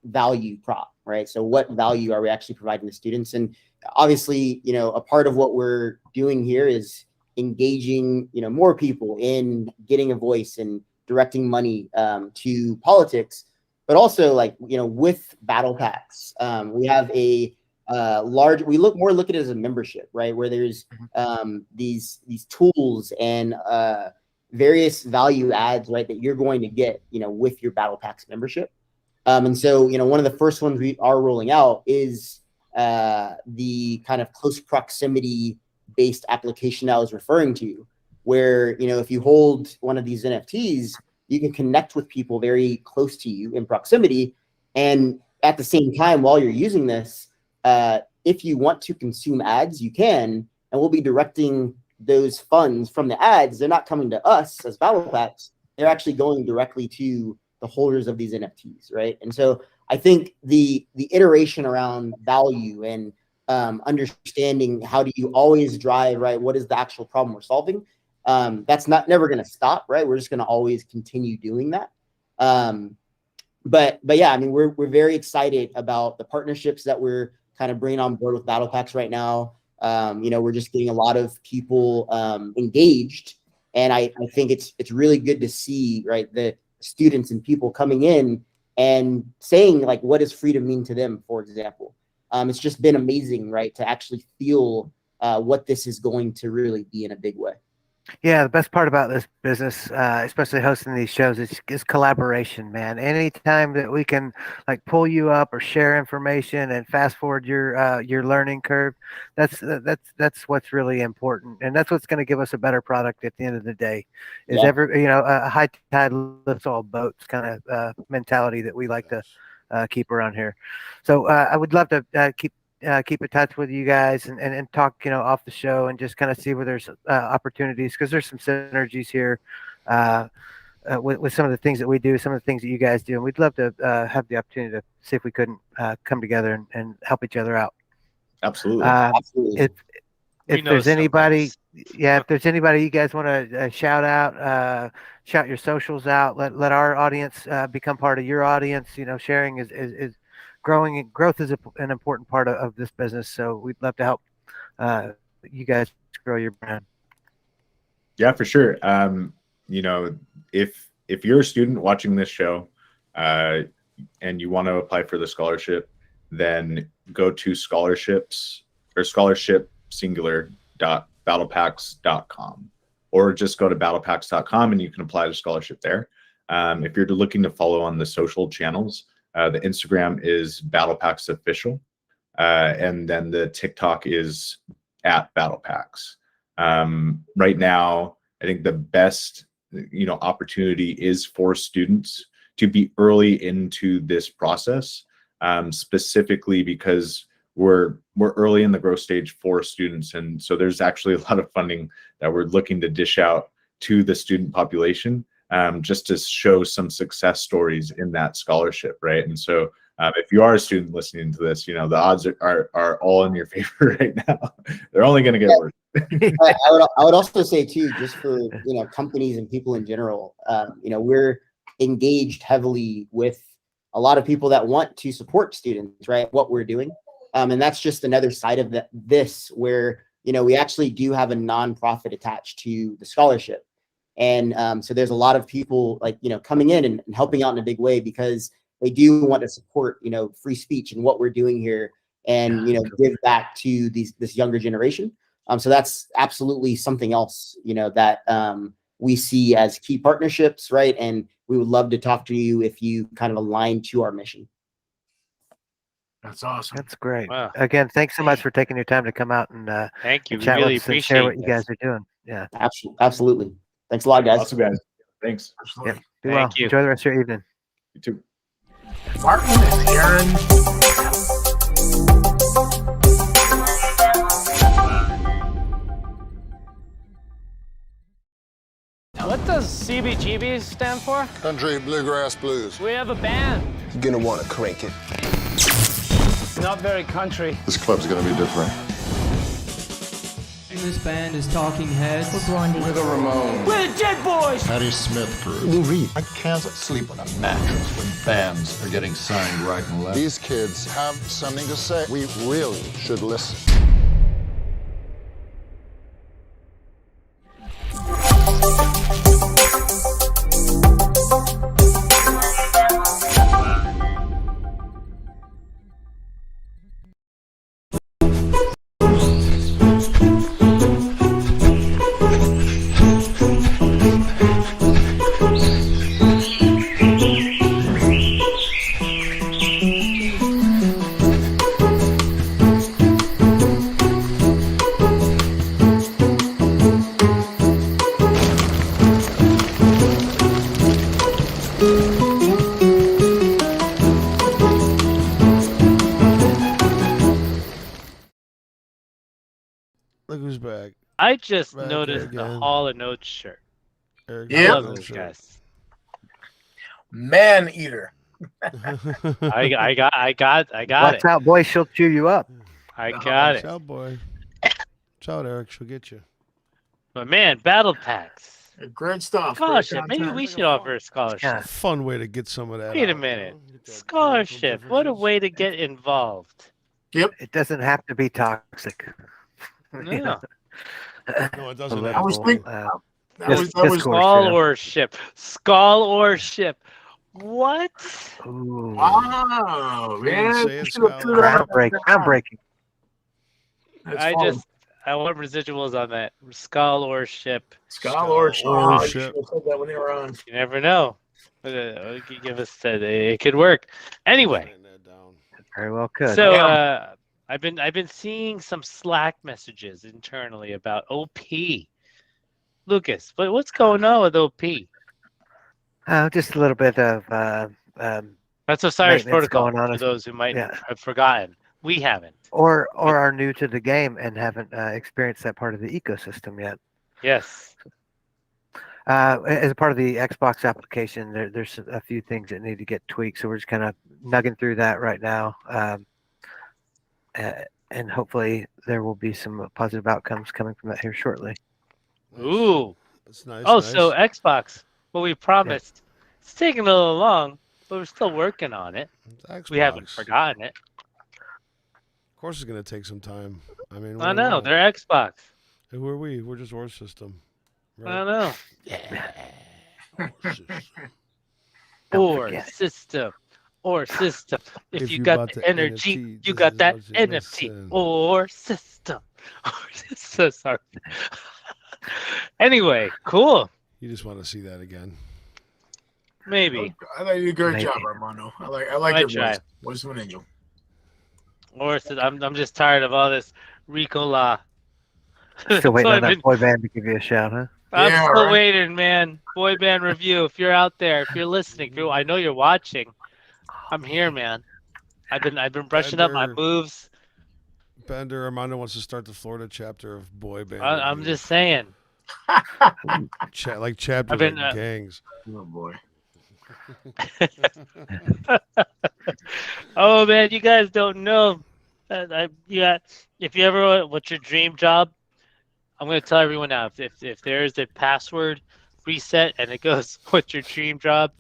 value prop, right? So what value are we actually providing to students? And obviously, a part of what we're doing here is engaging, more people in getting a voice and directing money to politics, but also like, with Battle Packs, we have a look at it as a membership, right? Where there's these tools and various value adds, right, that you're going to get, with your Battle Packs membership. And so, one of the first ones we are rolling out is the kind of close proximity based application I was referring to, where, if you hold one of these NFTs, you can connect with people very close to you in proximity. And at the same time, while you're using this, if you want to consume ads, you can, and we'll be directing those funds from the ads. They're not coming to us as Battle Packs. They're actually going directly to the holders of these NFTs, right? And so I think the iteration around value and understanding how do you always drive, right? What is the actual problem we're solving? That's never going to stop, right? We're just going to always continue doing that. But yeah, I mean, we're very excited about the partnerships that we're kind of bringing on board with Battle Packs right now. We're just getting a lot of people engaged, and I think it's really good to see, right, the students and people coming in and saying like, what does freedom mean to them, for example. It's just been amazing, right, to actually feel what this is going to really be in a big way. Yeah, the best part about this business, especially hosting these shows, is collaboration, man. Anytime that we can like pull you up or share information and fast forward your learning curve, that's what's really important, and that's what's going to give us a better product at the end of the day. Is a high tide lifts all boats kind of mentality that we like to keep around here. So I would love to keep in touch with you guys and talk, off the show and just kind of see where there's opportunities, because there's some synergies here with some of the things that we do, some of the things that you guys do. And we'd love to have the opportunity to see if we couldn't come together and help each other out. Absolutely. Absolutely. If there's anybody, if there's anybody you guys want to shout out, shout your socials out, let our audience become part of your audience. Sharing is growing, and growth is an important part of this business. So we'd love to help you guys grow your brand. Yeah, for sure. If you're a student watching this show and you want to apply for the scholarship, then go to scholarshipsingular.battlepacks.com, or just go to battlepacks.com and you can apply to scholarship there. If you're looking to follow on the social channels, the Instagram is BattlePacks Official, and then the TikTok is at BattlePacks. Right now, I think the best opportunity is for students to be early into this process, specifically because we're early in the growth stage for students, and so there's actually a lot of funding that we're looking to dish out to the student population, just to show some success stories in that scholarship, right? And so if you are a student listening to this, the odds are all in your favor right now. They're only going to get worse. I would also say too, just for companies and people in general, we're engaged heavily with a lot of people that want to support students, right? What we're doing, and that's just another side of this, where we actually do have a nonprofit attached to the scholarship. And so there's a lot of people coming in and helping out in a big way, because they do want to support, free speech and what we're doing here, and, give back to this younger generation. So that's absolutely something else, that we see as key partnerships, right? And we would love to talk to you if you kind of align to our mission. That's awesome. That's great. Wow. Again, thanks so much for taking your time to come out and Thank you. We chat really with us and share appreciate what you guys are doing. Yeah. Absolutely. Thanks a lot, guys. Awesome, guys. Thanks. Absolutely. Yeah. Be Thank well. you. Enjoy the rest of your evening. You too. Martin and Aaron. What does CBGB stand for? Country Bluegrass Blues. We have a band. You're gonna want to crank it. Not very country. This club's gonna be different. This band is Talking Heads. We're the Ramones. We're the Jet Boys. Patti Smith Crew. Lou Reed. I can't sleep on a mattress when bands are getting signed right and left. These kids have something to say. We really should listen. Look who's back. I just Back noticed the again. Hall of Notes shirt. Eric Yeah. Love Johnson those shirt. guys. Man eater. I got Watch it. out, boy. She'll chew you up. I got Watch it. out, boy. Watch out, Eric. She'll get you. But man, battle packs. Great stuff. Great Scholarship. Maybe content. we should offer a scholarship. Yeah. Fun way to get some of that. Wait a out, minute. you know? Get that Scholarship. political What a differences. way to get involved. It doesn't have to be toxic. You No. know? No, it doesn't. I was have to thinking- be. That was, that was Discord. Scholarship. Scholarship. What? Ooh. wow, man. say it, You should have threw Skylar. that Groundbreaking. Groundbreaking. That's I fun. I want residuals on that. Scholarship. Scholarship. Scholarship. You should have said that when they were on. You never know. It could give us that. It could work. Anyway, Writing that down. Very well could. so Yeah. I've been seeing some Slack messages internally about OP. Lucas, what's going on with OP? Just a little bit of That's Osiris Maintenance Protocol going on for is- those who might yeah. have forgotten. We haven't. or are new to the game and haven't experienced that part of the ecosystem yet. Yes. As a part of the Xbox application, there's a few things that need to get tweaked, so we're just kind of nugging through that right now, and hopefully there will be some positive outcomes coming from that here shortly. Ooh. That's nice. Oh, nice. so Xbox. What we promised. It's taking a little long, but we're still working on it. It's We haven't Xbox. forgotten it. Of course, it's gonna take some time. I mean, I know. They're Xbox. Who are we? We're just War System. I know. War System. Don't Or forget. system. Or system. If, If you you got bought the the energy, NFT, you this got is that what you NFT. listen. Or system. So sorry. Anyway, cool. You just want to see that again. Maybe. I thought you did a great Maybe. job, Armando. I like I your try. voice. Voice of an angel. Or I'm just tired of all this Ricola. Still waiting So on I've that boy band to give you a shout, huh? I'm Yeah, still right. waiting, man. Boy band review. If you're out there, if you're listening, I know you're watching. I'm here, man. I've been brushing up my Bender. moves. Bender Armando wants to start the Florida chapter of boy band. I'm review. just saying. like chapters I've been, like gangs. Oh boy. Oh man, you guys don't know. If you ever, what's your dream job? I'm gonna tell everyone now. If there's a password reset and it goes, "What's your dream job?"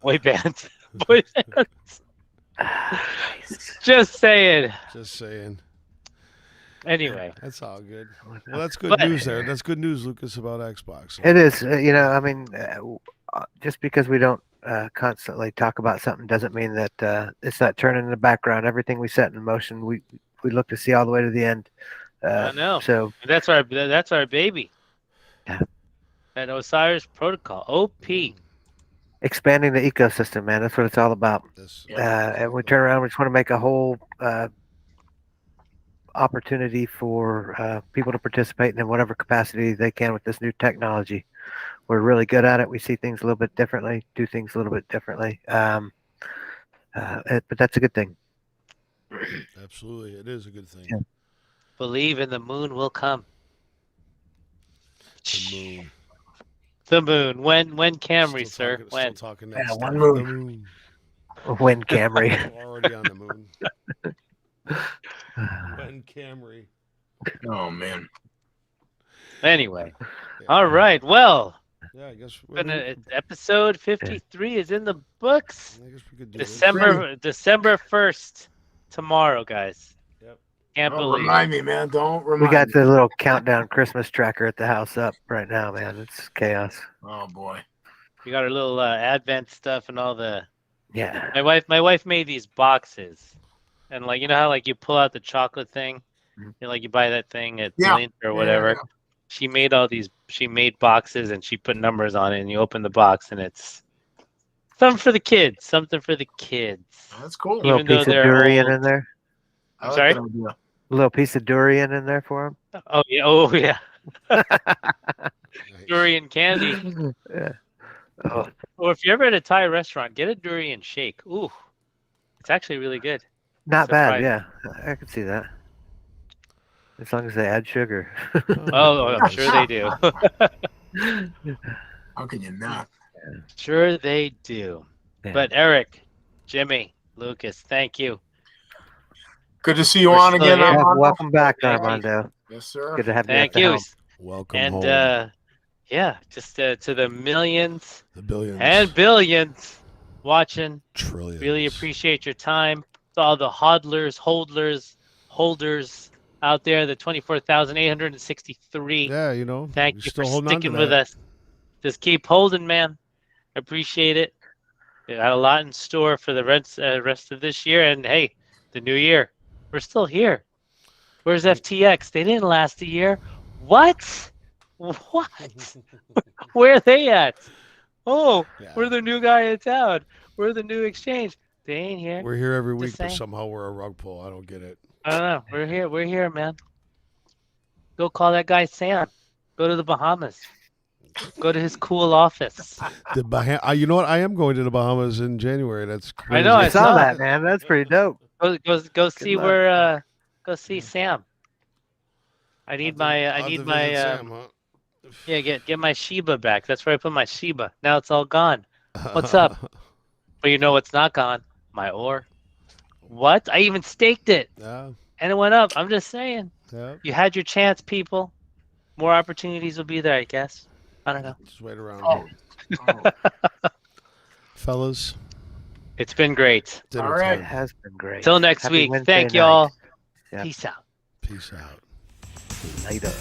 Boy band. Boy band. Just saying. Just saying. Anyway, That's all good. Well, that's good But- news there. That's good news, Lucas, about Xbox. It is, I mean, just because we don't constantly talk about something doesn't mean that it's not turning in the background. Everything we set in motion, we look to see all the way to the end. I know. So That's our baby. Yeah. And Osiris Protocol, OP. expanding the ecosystem, man, that's what it's all about. This, And we turn around, we just want to make a whole opportunity for people to participate in whatever capacity they can with this new technology. We're really good at it. We see things a little bit differently, do things a little bit differently. But that's a good thing. Absolutely, it is a good thing. Yeah. Believe in the moon will come. The moon. The moon. When Camry, Still sir? talking, When? Still talking Yeah, that one stuff. moon. The moon. When Camry. Already on the moon. When Camry. Oh man. Anyway. Yeah. All right. Well, Yeah, I guess episode 53 is in the books. I guess we could do December 1st, tomorrow, guys. Yep. Can't Don't believe remind it. me, man. Don't We remind got me. the little countdown Christmas tracker at the house up right now, man. It's chaos. Oh boy. We got our little Advent stuff and all the. Yeah. My wife made these boxes, and like you know how like you pull out the chocolate thing, like you buy that thing at Yeah. Lindt or whatever. Yeah. She made all these. She made boxes and she put numbers on it, and you open the box and it's something for the kids. Something for the kids. That's cool. A little Even though piece of they're durian old. in there. I like Sorry? that idea. A little piece of durian in there for him. Oh yeah. Oh yeah. Durian candy. Yeah. Oh, Or if you're ever at a Thai restaurant, get a durian shake. Ooh, it's actually really good. not bad. Surprising. Yeah, I can see that. As long as they add sugar. Oh, I'm sure they do. How can you not? Sure they do. Yeah. But Eric, Jimmy, Lucas, thank you. Good to see you We're on still again, here. Armando. Welcome back, Thank you. Armando. Yes, sir. Good to have you at Thank the you. helm. Welcome And home. yeah, just to the millions The billions. and billions watching. Trillions. Really appreciate your time. To all the hodlers, holders out there, the 24,863. Yeah, you know. Thank we're you still for holding on to sticking with that. us. Just keep holding, man. Appreciate it. We got a lot in store for the rest of this year, and hey, the new year. We're still here. Where's FTX? They didn't last a year. What? What? Where are they at? Oh, Yeah. we're the new guy in town. We're the new exchange. They ain't here. We're here every week, but saying. somehow we're a rug pull. I don't get it. I don't know. We're here. We're here, man. Go call that guy Sam. Go to the Bahamas. Go to his cool office. You know what? I am going to the Bahamas in January. That's crazy. I know. I saw that, man. That's pretty dope. Go see luck. where. Go see Sam. I need my. I'll I have need to my. visit Sam, huh? Yeah, get my Shiba back. That's where I put my Shiba. Now it's all gone. What's up? But you know what's not gone? My ore. What? I even staked it, Yeah, and it went up. I'm just saying. yeah. You had your chance, people. More opportunities will be there, I guess. I don't know. Just wait around. Oh. Fellas. It's been great. Dinner All right. It time. has been great. Till next Happy week. Wednesday Thank night. y'all. Yeah. Peace out. Peace out. Later.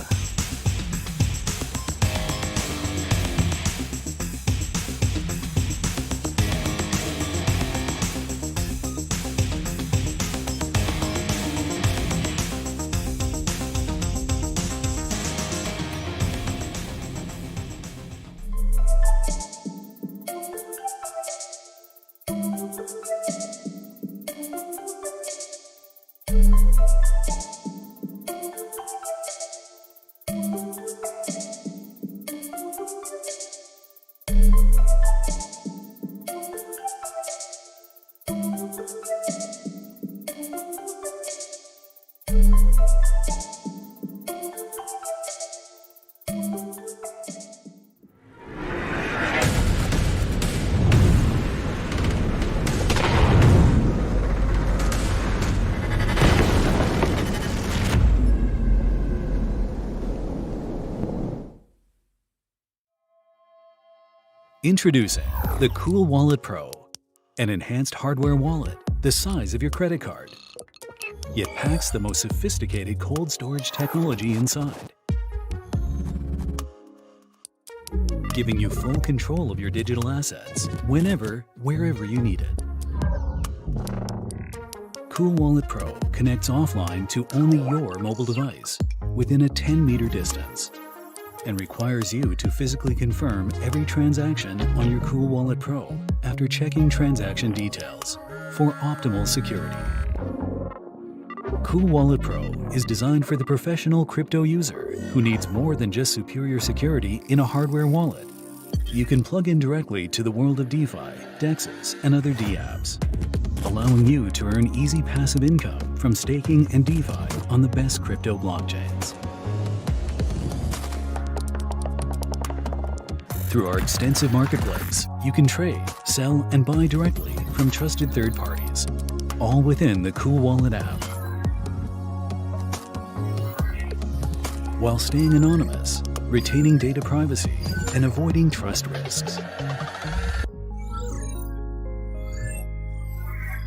Introducing the Cool Wallet Pro, an enhanced hardware wallet the size of your credit card. Yet packs the most sophisticated cold storage technology inside, giving you full control of your digital assets whenever, wherever you need it. Cool Wallet Pro connects offline to only your mobile device within a 10-meter distance and requires you to physically confirm every transaction on your Cool Wallet Pro after checking transaction details for optimal security. Cool Wallet Pro is designed for the professional crypto user who needs more than just superior security in a hardware wallet. You can plug in directly to the world of DeFi, DEXs, and other dApps, allowing you to earn easy passive income from staking and DeFi on the best crypto blockchains. Through our extensive marketplace, you can trade, sell, and buy directly from trusted third parties, all within the Cool Wallet app. While staying anonymous, retaining data privacy, and avoiding trust risks.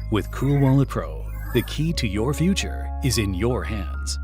With Cool Wallet Pro, the key to your future is in your hands.